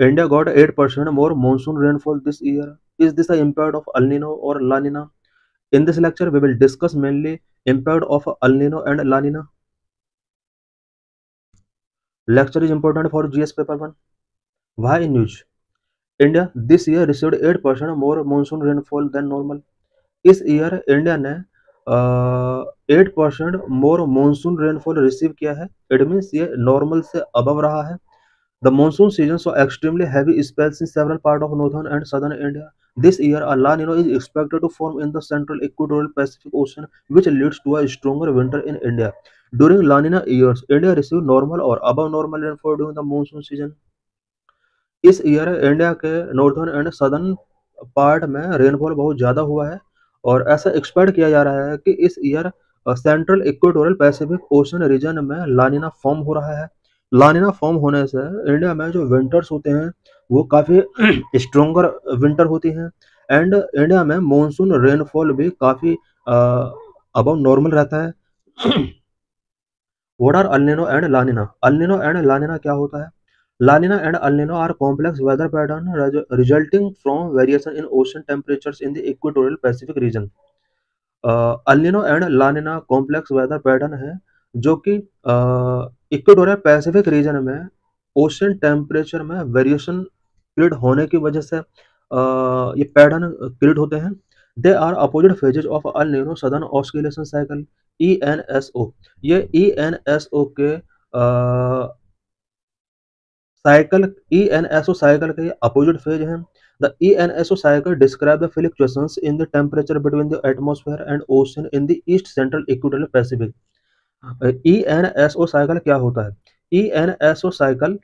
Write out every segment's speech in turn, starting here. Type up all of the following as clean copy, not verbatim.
India got 8% more monsoon rainfall this year. Is this the impact of El Nino or La Nina? In this lecture, we will discuss mainly impact of El Nino and La Nina. Lecture is important for GS paper 1. Why in news? India this year received 8% more monsoon rainfall than normal. इस year India ने 8% more monsoon rainfall receive किया है. It means ये normal से above रहा है. The monsoon season saw extremely heavy spells in several part of northern and southern India. This year a La Nino is expected to form in the central equatorial Pacific ocean which leads to a stronger winter in India. During La Nina years, India received normal or above normal rainfall during the monsoon season. इस year India के northern and southern part में rainfall बहुत ज़्यादा हुआ है और ऐसा expect किया जा रहा है कि इस year central equatorial Pacific Ocean region में लानिना फॉर्म हो रहा है. लानिना फॉर्म होने से इंडिया में जो विंटर्स होते हैं वो काफ़ी स्ट्रोंगर विंटर होती हैं एंड इंडिया में मॉनसून रेनफॉल भी काफ़ी अबव नॉर्मल रहता है. What are El Nino and La Nina? El Nino and La Nina क्या होता है? La Nina and El Nino are complex weather patterns resulting from variation in ocean temperatures in the equatorial Pacific region. El Nino and La Nina complex weather pattern है जो कि equatorial Pacific region में ocean temperature में variation create होने की वजह से ये पैटर्न क्रिएट होते हैं. They are opposite phases of El Nino southern Oscillation cycle ENSO. ये ENSO के साइकिल ENSO साइकिल के अपोजिट फेज हैं. The ENSO cycle describe the fluctuations in the temperature between the atmosphere and ocean in the east central equatorial Pacific. ENSO cycle क्या होता है? ENSO cycle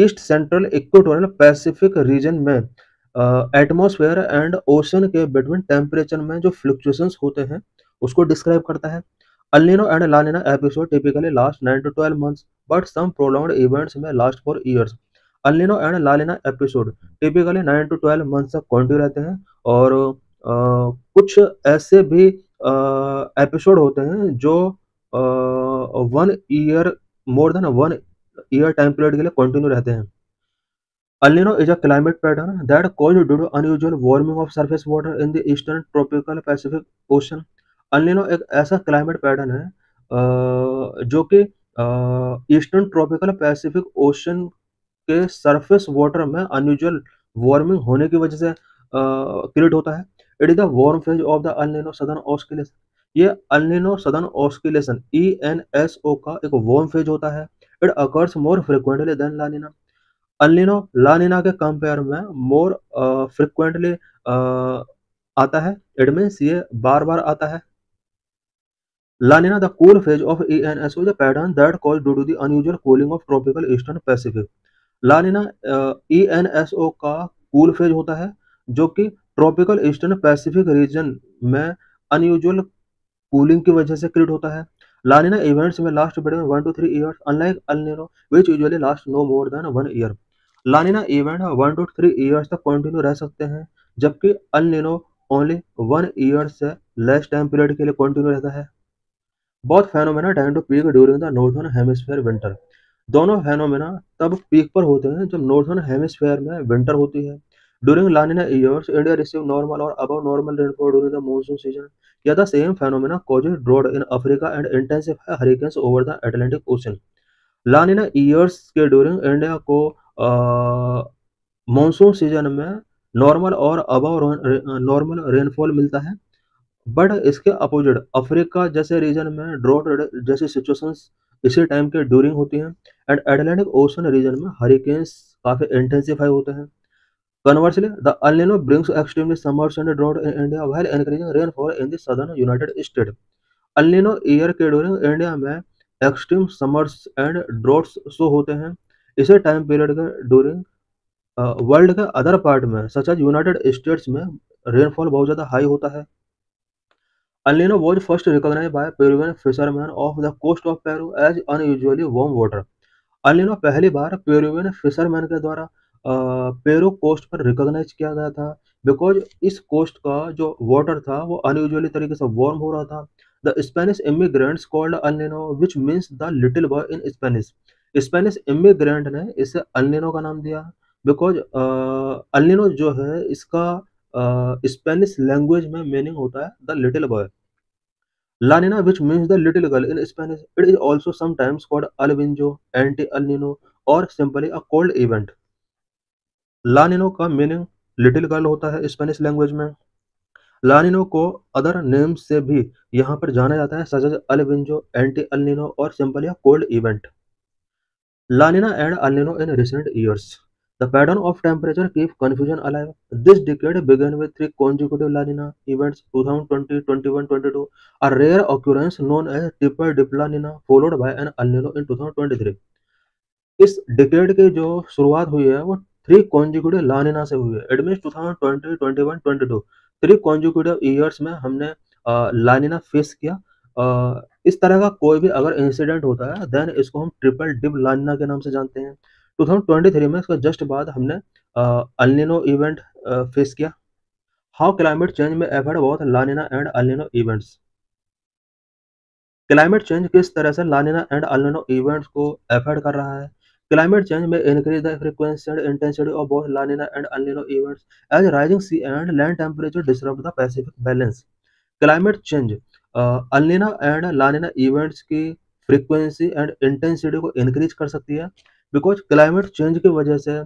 east central equatorial Pacific region में atmosphere and ocean के between temperature में जो fluctuations होते हैं उसको डिस्क्राइब करता है. El Nino and La Nina episode typically last 9 to 12 months, but some prolonged events may last for years. El Nino and La Nina episode typically 9 to 12 months तक continue रहते हैं और कुछ ऐसे भी एपिसोड होते हैं जो 1 ईयर मोर देन 1 ईयर टाइम पीरियड के लिए कंटिन्यू रहते हैं. El Nino is a climate pattern that caused due to unusual warming of surface water in the eastern tropical Pacific Ocean. El Nino एक ऐसा क्लाइमेट पैटर्न है जो कि eastern tropical Pacific ocean के सरफेस वाटर में unusual warming होने की वजह से क्रिएट होता है. It is the warm phase of the El Nino southern oscillation. ये El Nino southern oscillation ENSO का एक वार्म फेज होता है. It occurs more frequently than La Nina. El Nino La Nina के कंपेयर में more frequently आता है. It means ये बार बार आता है. La Nina, the cool phase of ENSO, is a pattern that caused due to the unusual cooling of tropical eastern Pacific. La Nina ENSO का cool phase होता है जो कि ट्रॉपिकल ईस्टर्न पैसिफिक रीजन में unusual cooling की वजह से create होता है. ला नीना इवेंट्स में last between 1 to 3 years, unlike El Nino which usually last no more than 1 year. La Nina event 1 to 3 years तक कंटिन्यू रह सकते हैं जबकि अल नीनो ओनली 1 ईयर से लेस टाइम पीरियड के लिए कंटिन्यू रहता है. Both phenomena tend to peak during the northern hemisphere winter. दोनों फेनोमेना तब पीक पर होते हैं जब नॉर्थर्न हेमिस्फीयर में विंटर होती है. During La Nina years India receive normal और above normal rainfall during the monsoon season. या the same phenomena causes drought in Africa and intensify hurricanes over the Atlantic ocean. La Nina years के during India को monsoon season में normal और above normal rainfall मिलता है. But इसके opposite Africa जैसे region में ड्रॉट जैसी सिचुएशंस इसी टाइम के ड्यूरिंग होती हैं एंड अटलांटिक ओशन रीजन में हरिकेन्स काफ़ी इंटेंसिफाई होते हैं. Conversely the El Nino brings extremely summers and drought in India while encouraging rainfall in the southern United States. El Nino year के during India में extreme summers and droughts show होते हैं. इसी time period के during world के other part में such as United states में rainfall बहुत ज़्यादा हाई होता है. El Nino was first recognized by Peruvian fishermen off the coast of Peru as unusually warm water. El Nino पहली बार Peruvian fisherman के द्वारा पेरू कोस्ट पर रिकॉग्नाइज किया गया था बिकॉज इस कोस्ट का जो वाटर था वो अनयूजुअली तरीके से वार्म हो रहा था. The Spanish immigrants called El Nino which means the little boy in Spanish. Spanish immigrant ने इसे अल्निनो का नाम दिया बिकॉज अल्निनो जो है इसका स्पेनिश लैंग्वेज में मीनिंग होता है the little boy. लानिना which means the little girl in Spanish. It is also sometimes called alvinjo, anti-El Nino और simply a cold event. लानिनो का मीनिंग लिटिल गर्ल होता है स्पेनिश लैंग्वेज में। लानिनो को अदर नेम से भी यहाँ पर जाना जाता है such as El Viejo, anti El Nino और simply a cold event. La Nina and El Nino in recent years. The pattern of temperature keeps confusion alive. This decade began with three consecutive La Nina events 2020, 21, 22, a rare occurrence known as triple dip La Nina, followed by an El Nino in 2023. इस decade की जो शुरुआत हुई है वो three consecutive लानिना से हुई है। It means 2020, 21, 22 three consecutive years में हमने लानिना फेस किया। इस तरह का कोई भी अगर इंसिडेंट होता है देन इसको हम ट्रिपल डिप लानिना के नाम से जानते हैं। 2023 में इसका जस्ट बाद हमने अल्निनो इवेंट फेस किया। हाउ क्लाइमेट चेंज में एफर्ट बहुत La Nina and El Nino events. Climate change किस तरह से लानिना एंड अल्निनो इवेंट्स को अफेक्ट कर रहा है। क्लाइमेट चेंज में increase the frequency and intensity of both La Nina and El Nino events as rising sea and land temperature disturb the Pacific balance. Climate change El Nina and La Nina events की frequency and intensity को increase कर सकती है because climate change की वजह से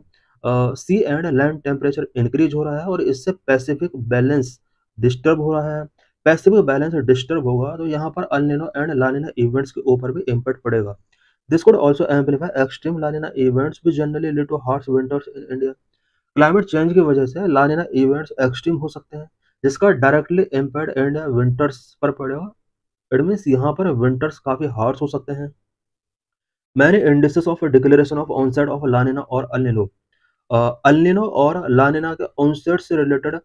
सी and land temperature increase हो रहा है और इससे पैसिफिक बैलेंस डिस्टर्ब हो रहा है। पैसिफिक बैलेंस डिस्टर्ब होगा तो यहाँ पर El Nino and La Nina events के ऊपर भी इम्पैक्ट पड़ेगा। This could also amplify extreme La Nina events which generally lead to harsh winters in India. Climate change की वजह से ला नीना इवेंट्स एक्सट्रीम हो सकते हैं जिसका डायरेक्टली इम्पैक्ट इंडिया विंटर्स पर पड़ेगा। इट मीन्स यहाँ पर विंटर्स काफी हार्श हो सकते हैं। Many indices of declaration of onset of La Nina और अल नीनो। अल नीनो और ला नीना के ऑनसेट से रिलेटेड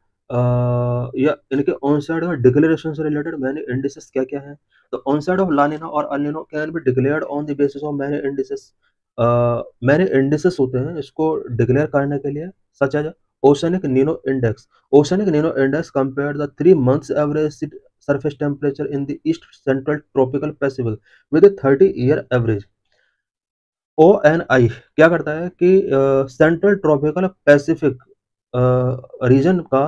या इनके ऑनसेट और डिक्लेरेशन से रिलेटेड मैंने इंडिसेस क्या क्या हैं। तो ऑनसेट ऑफ ला नीना और El Nino can be declared on the basis of many indices. Many indices होते हैं इसको डिक्लेयर करने के लिए such as oceanic Nino index. Oceanic Nino index compare the 3 months average surface temperature in the east central tropical Pacific with a 30-year average। ONI क्या करता है कि सेंट्रल ट्रॉपिकल पैसिफिक रीजन का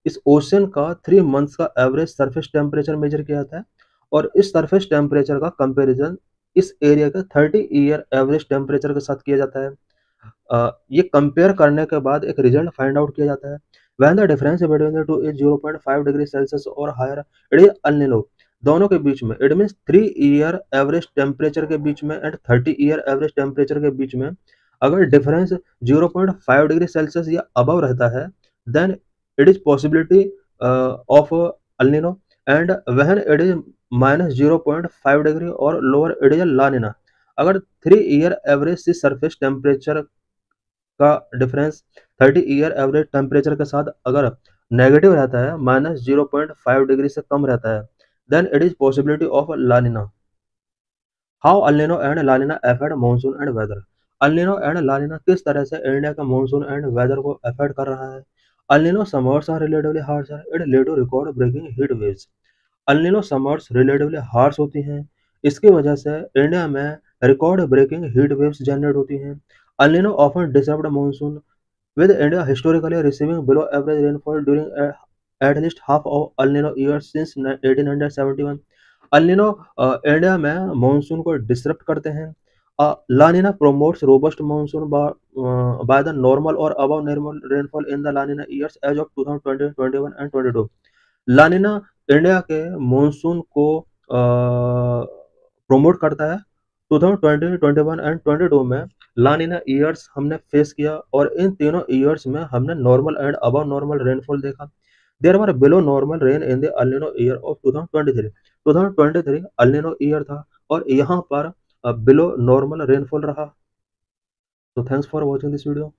इस ओशन का 3 मंथ्स का average surface temperature measure किया जाता है और इस सरफेस टेम्परेचर का कंपैरिजन इस एरिया के 30 ईयर एवरेज टेम्परेचर के साथ किया जाता है। ये कंपेयर करने के बाद एक रिजल्ट फाइंड आउट किया जाता है। When the difference between the two is 0.5 degree Celsius और higher it is El Nino. दोनों के बीच में it means 3 year average temperature के बीच में एंड 30 ईयर एवरेज टेम्परेचर के बीच में अगर डिफरेंस 0.5 डिग्री सेल्सियस या अबव रहता है then it is possibility of El Nino and when it is -0.5 degree और lower it is La Nina. अगर 3 ईयर एवरेज से सरफेस टेम्परेचर का डिफरेंस 30 ईयर एवरेज टेम्परेचर के साथ अगर नेगेटिव रहता है -0.5 डिग्री से कम रहता है then it is possibility of La Nina. How El Nino and La Nina affect monsoon and weather. El Nino and La Nina किस तरह से इंडिया का मानसून एंड वेदर को अफेक्ट कर रहा है। El Nino summers are relatively harsh it lead to record breaking heat waves. El Nino summers relatively harsh होती हैं इसकी वजह से इंडिया में record breaking heat waves generate होती हैं। El Nino often disrupt monsoon with India historically receiving below average rainfall during at least half of El Nino years since 1871। El Nino India में monsoon को disrupt करते हैं। ला Neena promotes robust monsoon by the normal or above normal rainfall in the La Nina years as of 2020, 21 and 22। La Nina India के monsoon को promote करता है। 2020, 21 and 22 में La Nina years हमने फेस किया और इन तीनों ईयर्स में हमने normal and above normal rainfall देखा। There were below normal rain in the El Nino year of 2023। 2023 El Nino year था और यहाँ पर बिलो नॉर्मल रेनफॉल रहा। तो thanks for watching this video.